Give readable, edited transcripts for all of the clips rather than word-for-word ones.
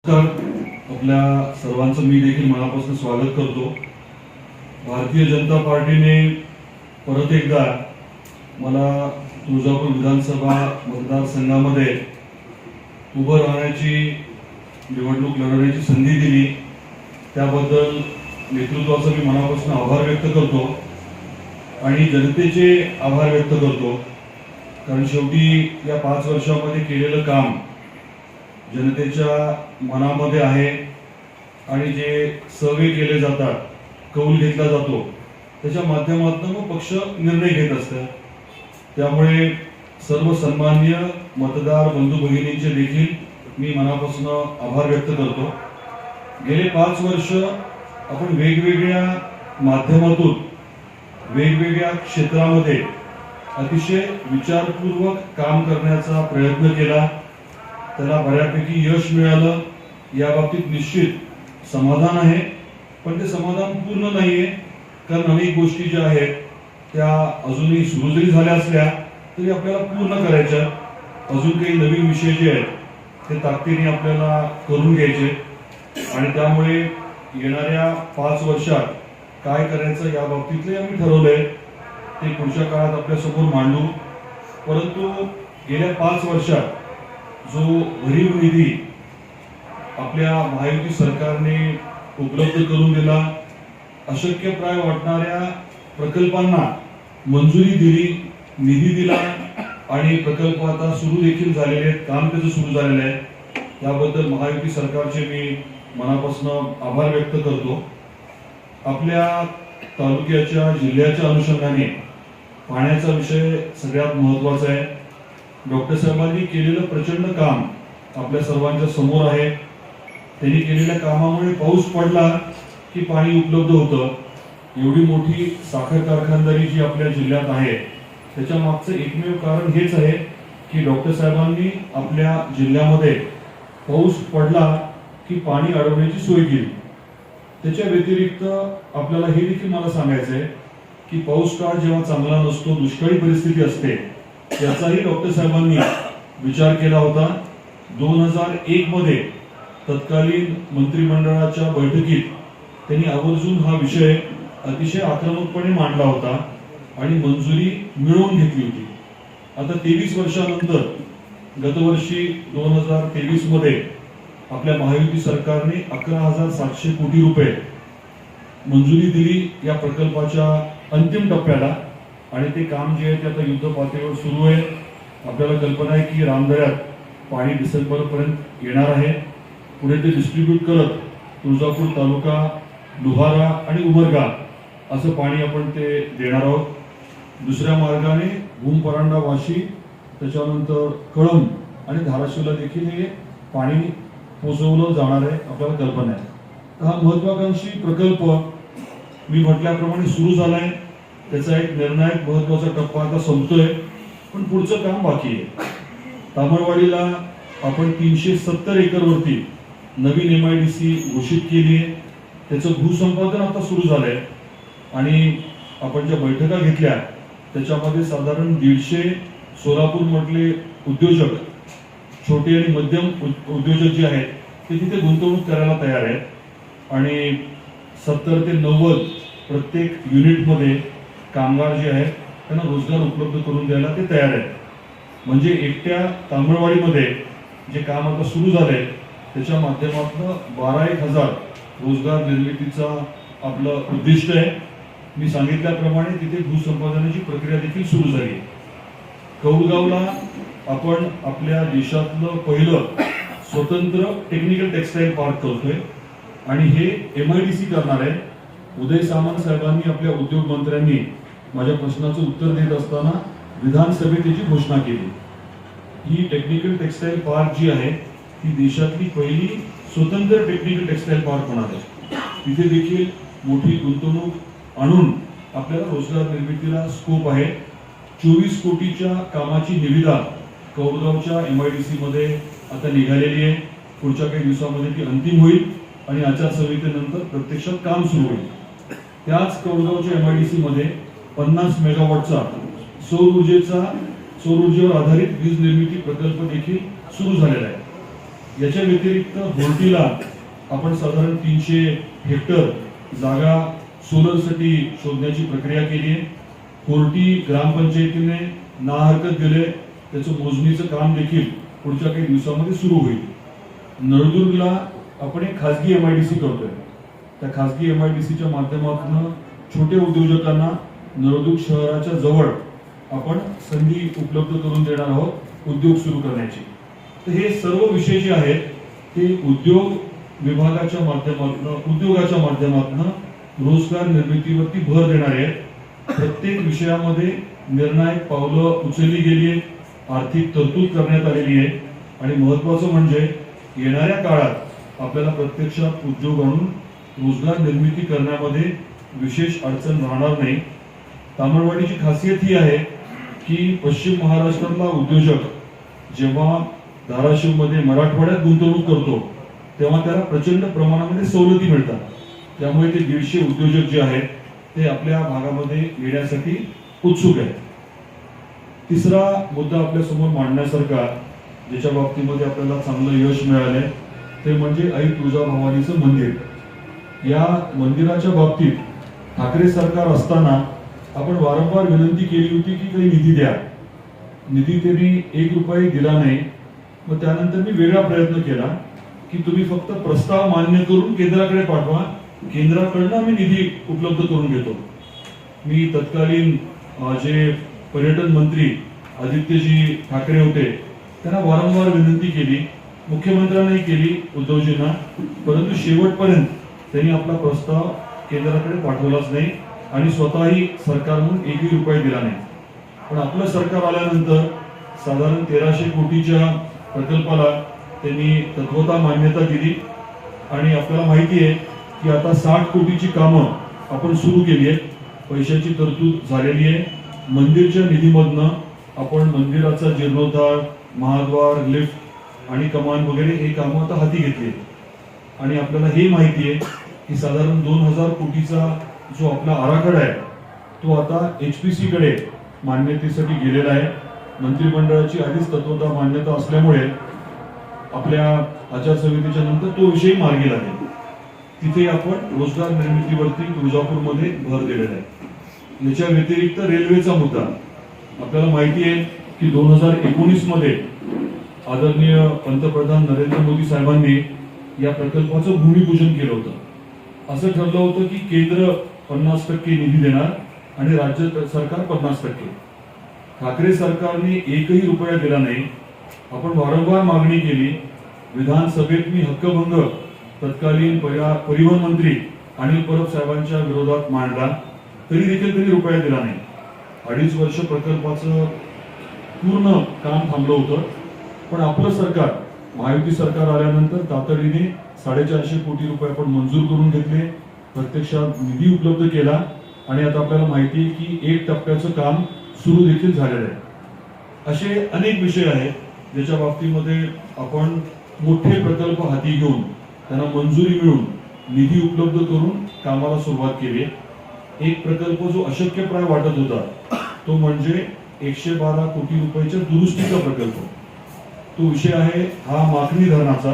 तर आपल्या सर्वांचं मी देखील मनापासून स्वागत करतो। भारतीय जनता पार्टीने परत एकदा मला तुळजापूर विधानसभा मतदारसंघामध्ये उभं राहण्याची निवडणूक लढवण्याची संधी दिली, त्याबद्दल नेतृत्वाचा मी मनापासून आभार व्यक्त करतो आणि जनतेचे आभार व्यक्त करतो। कारण शेवटी या 5 वर्षांमध्ये केलेलं काम जनतेच्या मनामध्ये आहे आणि जे सर्वे केले जातात, कौल घेतला जातो, त्याच्या माध्यमातून पक्ष निर्णय घेत असतात। त्यामुळे सर्व सन्माननीय मतदार बंधू भगिनींचे देखील मी मनापासून आभार व्यक्त करतो। गेले 5 वर्ष आपण वेगवेगळ्या माध्यमातून वेगवेगळ्या क्षेत्रामध्ये अतिशय विचारपूर्वक काम करण्याचा प्रयत्न केला, त्याला बऱ्यापैकी यश मिळालं। या बाबतीत निश्चित समाधान आहे, पण ते समाधान पूर्ण नाहीये, कारण अनेक गोष्टी ज्या आहेत त्या अजूनही सुरू जरी झाल्या असल्या तरी आपल्याला पूर्ण करायच्या। अजून काही नवीन विषय जे आहेत ते ताकदीने आपल्याला करून घ्यायचे आणि त्यामुळे येणाऱ्या 5 वर्षात काय करायचं या बाबतीतले आम्ही ठरवलंय, ते पुढच्या काळात आपल्या समोर मांडू। परंतु गेल्या 5 वर्षात जो भरीव निधी आपल्या महायुती सरकारने उपलब्ध करून दिला, अशक्यप्राय वाटणाऱ्या प्रकल्पांना मंजुरी दिली, निधी दिला आणि प्रकल्प आता सुरू देखील झालेले आहेत, काम त्याचं सुरू झालेलं आहे, त्याबद्दल महायुती सरकारचे मी मनापासून आभार व्यक्त करतो। आपल्या तालुक्याच्या जिल्ह्याच्या अनुषंगाने पाण्याचा विषय सगळ्यात महत्त्वाचा आहे। डॉक्टर साहेबांनी केलेलं प्रचंड काम आपल्या सर्वांच्या समोर आहे। त्यांनी केलेल्या कामामुळे पाऊस पडला की पाणी उपलब्ध होतं। एवढी मोठी साखर कारखानदारी जी आपल्या जिल्ह्यात आहे त्याच्या मागचं एकमेव कारण हेच आहे की डॉक्टर साहेबांनी आपल्या जिल्ह्यामध्ये पाऊस पडला की पाणी अडवण्याची सोय केली। त्याच्या व्यतिरिक्त आपल्याला हे देखील मला सांगायचं आहे की पाऊस काळ जेव्हा चांगला नसतो, दुष्काळी परिस्थिती असते, याचाही डॉक्टर साहेबांनी विचार केला होता। 2001 मध्ये तत्कालीन मंत्रिमंडळाच्या बैठकीत त्यांनी आवर्जून हा विषय अतिशय आक्रमकपणे मांडला होता आणि मंजुरी मिळवून घेतली होती। आता 23 वर्षानंतर गतवर्षी 2023 मध्ये आपल्या महायुती सरकारने 11,700 कोटी रुपये मंजुरी दिली या प्रकल्पाच्या अंतिम टप्प्याला आणि ते काम जे आहे ते आता युद्ध पातळीवर सुरू आहे। आपल्याला कल्पना आहे की रामदऱ्यात पाणी डिसेंबर पर्यंत येणार आहे। पुढे ते डिस्ट्रीब्यूट करत तुळजापूर तालुका, लोहारा आणि उमरगा असं पाणी आपण ते देणार आहोत। दुसऱ्या मार्गाने भूमपरांडा, वाशी, त्याच्यानंतर कळंब आणि धाराशिवला देखील हे पाणी पोहोचवलं जाणार आहे, आपल्याला कल्पना आहे। हा महत्वाकांक्षी प्रकल्प मी म्हटल्याप्रमाणे सुरू झालाय, त्याचा एक निर्णायक महत्वाचा टप्पा आता संपतोय, पण पुढचं काम बाकी आहे। तामळवाडीला आपण 370 एकरवरती नवीन MIDC घोषित केली आहे, त्याचं भूसंपादन आता सुरू झालंय आणि आपण ज्या बैठका घेतल्या त्याच्यामध्ये साधारण 150 सोलापूर मधले उद्योजक, छोटे आणि मध्यम उद्योजक जे आहेत ते तिथे गुंतवणूक करायला तयार आहेत आणि 70 ते 90 प्रत्येक युनिटमध्ये कामगार जे आहेत त्यांना रोजगार उपलब्ध करून द्यायला ते तयार आहेत। म्हणजे एकट्या तामळवाडीमध्ये जे काम आता सुरू झालंय त्याच्या माध्यमातून 12,000 रोजगार निर्मितीचा आपलं उद्दिष्ट आहे। मी सांगितल्याप्रमाणे तिथे भूसंपादनाची प्रक्रिया देखील सुरू झाली आहे। कौलगावला आपण आपल्या देशातलं पहिलं स्वतंत्र टेक्निकल टेक्सटाईल पार्क करतोय आणि हे MIDC करणार आहे। उदय सामंत साहेबांनी आपल्या उद्योग मंत्र्यांनी माझ्या प्रश्नाचं उत्तर देत असताना विधानसभेत त्याची घोषणा केली। ही टेक्निकल टेक्सटाईल पार्क जी आहे ती देशातली पहिली स्वतंत्र टेक्निकल टेक्सटाईल पार्क होणार आहे। तिथे देखील मोठी गुंतवणूक आणून आपल्याला रोजगार निर्मितीला स्कोप आहे। 24 कोटीच्या कामाची निविदा कौलगावच्या MIDC मध्ये आता निघालेली आहे। पुढच्या काही दिवसामध्ये ती अंतिम होईल आणि आचारसंहितेनंतर प्रत्यक्षात काम सुरू होईल। त्याच कौलगावच्या MIDC मध्ये 50 मेगावॉटचा सौर ऊर्जेवर आधारित वीज निर्मिती प्रकल्प देखील सुरू झालेला आहे। याच्या व्यतिरिक्त होर्टीला आपण साधारण 300 हेक्टर जागा सोलरसाठी शोधण्याची प्रक्रिया केली आहे. होर्टी ग्रामपंचायतीने ना हरकत दिले, त्याचं मोजणीचं काम देखील पुढच्या काही दिवसामध्ये सुरू होईल. नळदुर्गला आपण एक खासगी MIDC करतोय. त्या खासगी MIDCच्या माध्यमातून छोटे उद्योजकांना नळदुर्ग शहराच्या जवळ आपण संधी उपलब्ध करून देणार आहोत उद्योग सुरू करण्याची. तर हे सर्व विषय जे आहेत ते उद्योगाच्या माध्यमातून रोजगार निर्मितीवरती भर देणारे आहेत. प्रत्येक विषयामध्ये निर्णायक पावलं उचलली गेली आहेत, आर्थिक तरतूद करण्यात आलेली आहे आणि महत्वाचं म्हणजे येणाऱ्या काळात आपल्याला प्रत्यक्षात उद्योग आणून रोजगार निर्मिती करण्यामध्ये विशेष अडचण राहणार नाही. तामिळवाडीची खासियत ही आहे की पश्चिम महाराष्ट्रातला उद्योजक जेव्हा धाराशिवमध्ये मराठवाड्यात गुंतवणूक करतो तेव्हा त्याला प्रचंड प्रमाणामध्ये सवलती मिळतात. त्यामुळे ते 150 उद्योजक जे आहेत ते आपल्या भागामध्ये येण्यासाठी उत्सुक आहेत. तिसरा मुद्दा आपल्या समोर मांडण्यासारखा ज्याच्या बाबतीमध्ये आपल्याला चांगलं यश मिळालंय ते म्हणजे आई तुळजाभवानीचं मंदिर. या मंदिराच्या बाबतीत ठाकरे सरकार असताना आपण वारंवार विनंती केली होती की काही निधी द्या. निधी त्यांनी 1 रुपया दिला नाही. मग त्यानंतर मी वेगळा प्रयत्न केला की तुम्ही फक्त प्रस्ताव मान्य करून केंद्राकडे पाठवा, केंद्राकडनं आम्ही निधी उपलब्ध करून घेतो. मी तत्कालीन जे पर्यटन मंत्री आदित्यजी ठाकरे होते त्यांना वारंवार विनंती केली, मुख्यमंत्र्यांनाही केली, उद्धवजींना, परंतु शेवटपर्यंत त्यांनी आपला प्रस्ताव केंद्राकडे पाठवलाच नाही आणि स्वतःही सरकार म्हणून 1 रुपया दिला नाही. पण आपलं सरकार आल्यानंतर साधारण 1300 कोटीच्या प्रकल्पाला त्यांनी तत्वता मान्यता दिली आणि आपल्याला माहिती आहे की आता 60 कोटीची कामं आपण सुरू केली आहेत. पैशाची तरतूद झालेली आहे. मंदिरच्या निधीमधनं आपण मंदिराचा जीर्णोद्धार, महाद्वार, लिफ्ट आणि कमान वगैरे हे कामं आता हाती घेतली आणि आपल्याला हे माहिती आहे की साधारण 2000 कोटीचा जो आपला आराखडा आहे तो आता HPC कडे मान्यतेसाठी गेलेला आहे. मंत्रिमंडळाची आधीच तत्वता मान्यता असल्यामुळे आपल्या आचारसंहितेच्या नंतर तो विषय मार्गी लागेल. तिथे आपण रोजगार निर्मितीवरती तुळजापूरमध्ये भर दिलेला आहे. याच्या व्यतिरिक्त रेल्वेचा मुद्दा आपल्याला माहिती आहे की 2019 मध्ये आदरणीय पंतप्रधान नरेंद्र मोदी साहेबांनी या प्रकल्पाचं भूमिपूजन केलं होतं. असं ठरलं होतं की केंद्र 50% निधी देणार आणि राज्य सरकार 50%. ठाकरे सरकारने 1 रुपया दिला नाही. आपण वारंवार मागणी केली. विधानसभेत मी हक्कभंग तत्कालीन परिवहन मंत्री अनिल परब साहेबांच्या विरोधात मांडला, तरी देखील त्यांनी रुपया दिला नाही. 2.5 वर्ष प्रकल्पाचं पूर्ण काम थांबलं होतं. पण आपलं सरकार, महायुती सरकार आल्यानंतर तातडीने 450 कोटी रुपये आपण मंजूर करून घेतले, प्रत्यक्षात निधी उपलब्ध केला आणि आता आपल्याला माहिती आहे की 1 टप्प्याचं काम सुरू देखील झालेलं आहे. असे अनेक विषय आहेत ज्याच्या बाबतीमध्ये आपण मोठे प्रकल्प हाती घेऊन त्यांना मंजुरी मिळून निधी उपलब्ध करून कामाला सुरुवात केली. एक प्रकल्प जो अशक्यप्राय वाटत होता तो म्हणजे 112 कोटी रुपयाच्या दुरुस्तीचा प्रकल्प. तो विषय आहे हा माखणी धरणाचा.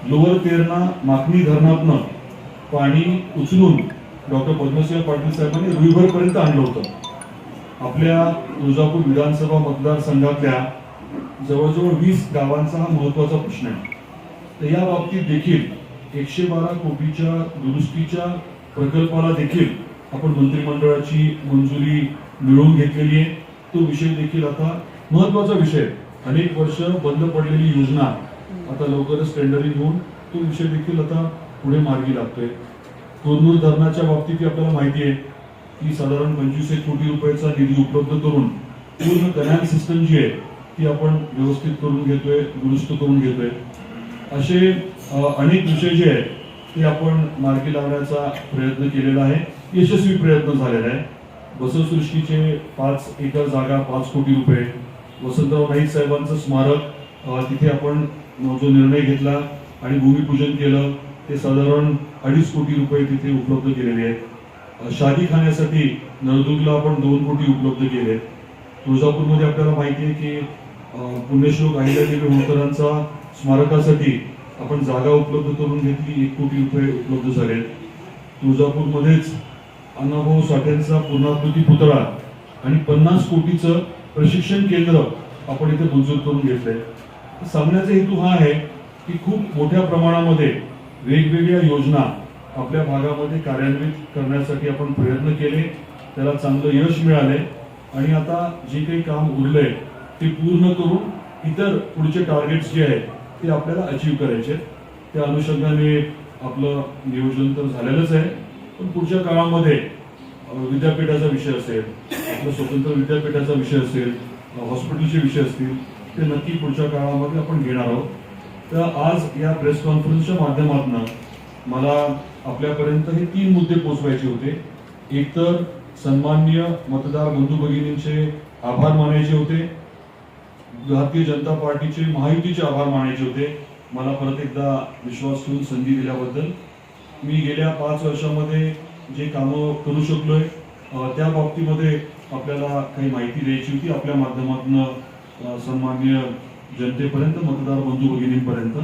लोअर तेरणा माखणी धरणातनं पाणी उचलून डॉक्टर पद्मसिंह पाटील साहेबांनी रुईभर पर्यंत आणलं होतं. आपल्या तुळजापूर विधानसभा मतदारसंघातल्या जवळजवळ 20 गावांचा हा महत्वाचा प्रश्न आहे. तर या बाबतीत देखील 112 कोटीच्या दुरुस्तीच्या प्रकल्पाला देखील आपण मंत्रिमंडळाची मंजुरी मिळवून घेतलेली आहे. तो विषय देखील आता महत्वाचा विषय, अनेक वर्ष बंद पडलेली योजना आता लवकरच टेंडरिंग होऊन तो विषय देखील आता पुढे मार्गी लागतोय. कोरनूर धरणाच्या बाबतीत आपल्याला माहिती आहे की साधारण 25 कोटी रुपयाचा निधी उपलब्ध करून पूर्ण कॅनल सिस्टम जी आहे ती आपण व्यवस्थित करून घेतोय, दुरुस्त करून घेतोय. असे अनेक विषय जे आहेत ते आपण मार्गी लावण्याचा प्रयत्न केलेला आहे. यशस्वी प्रयत्न झालेला आहे. बसवसृष्टीचे 5 एकर जागा 5 कोटी रुपये, वसंतराव नाईक साहेबांचं स्मारक तिथे आपण जो निर्णय घेतला आणि भूमिपूजन केलं ते साधारण 2.5 कोटी रुपये तिथे उपलब्ध केलेले आहेत. शादीखान्यासाठी नळदुर्गला आपण 2 कोटी उपलब्ध केले. तुळजापूरमध्ये आपल्याला माहिती आहे की पुण्यश्लोक अहिल्यादेवी होळकरांचा स्मारकासाठी आपण जागा उपलब्ध करून घेतली, 1 कोटी रुपये उपलब्ध झाले. तुळजापूरमध्येच अण्णाभाऊ साठेंचा पूर्णाकृती पुतळा आणि 50 कोटीचं प्रशिक्षण केंद्र आपण इथे मंजूर करून घेतलंय. सांगण्याचा हेतू हा आहे की खूप मोठ्या प्रमाणामध्ये वेगवेगळ्या योजना आपल्या भागामध्ये कार्यान्वित करण्यासाठी आपण प्रयत्न केले, त्याला चांगलं यश मिळाले आणि आता जे काही काम उरलंय ते पूर्ण करून इतर पुढचे टार्गेट्स जे आहेत ते आपल्याला अचीव्ह करायचे. त्या अनुषंगाने आपलं नियोजन तर झालेलंच आहे, पण पुढच्या काळामध्ये विद्यापीठाचा विषय असेल, आपलं स्वतंत्र विद्यापीठाचा विषय असेल, हॉस्पिटलचे विषय असतील, ते नक्की पुढच्या काळामध्ये आपण घेणार आहोत. तर आज या प्रेस कॉन्फरन्सच्या माध्यमातून मला आपल्यापर्यंत हे 3 मुद्दे पोहोचवायचे होते. एक तर सन्माननीय मतदार बंधू भगिनींचे आभार मानायचे होते, भारतीय जनता पार्टीचे महायुतीचे आभार मानायचे होते. मला परत एकदा विश्वास ठेवून संधी दिल्याबद्दल. मी गेल्या 5 वर्षामध्ये जे कामं करू शकलोय त्या बाबतीमध्ये आपल्याला काही माहिती द्यायची होती आपल्या माध्यमातून सन्माननीय जनतेपर्यंत, मतदार बंधू भगिनींपर्यंत.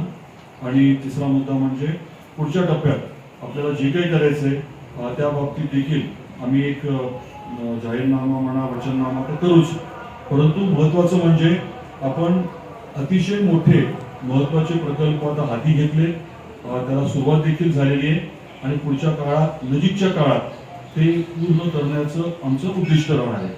आणि तिसरा मुद्दा म्हणजे पुढच्या टप्प्यात आपल्याला जे काही करायचंय त्या बाबतीत देखील आम्ही एक जाहीरनामा म्हणा, वचननामा तर करूच, परंतु महत्वाचं म्हणजे आपण अतिशय मोठे महत्वाचे प्रकल्प आता हाती घेतले, त्याला सुरुवात देखील झालेली आहे आणि पुढच्या काळात, नजीकच्या काळात ते पूर्ण करण्याचं आमचं उद्दिष्ट राहणार आहे.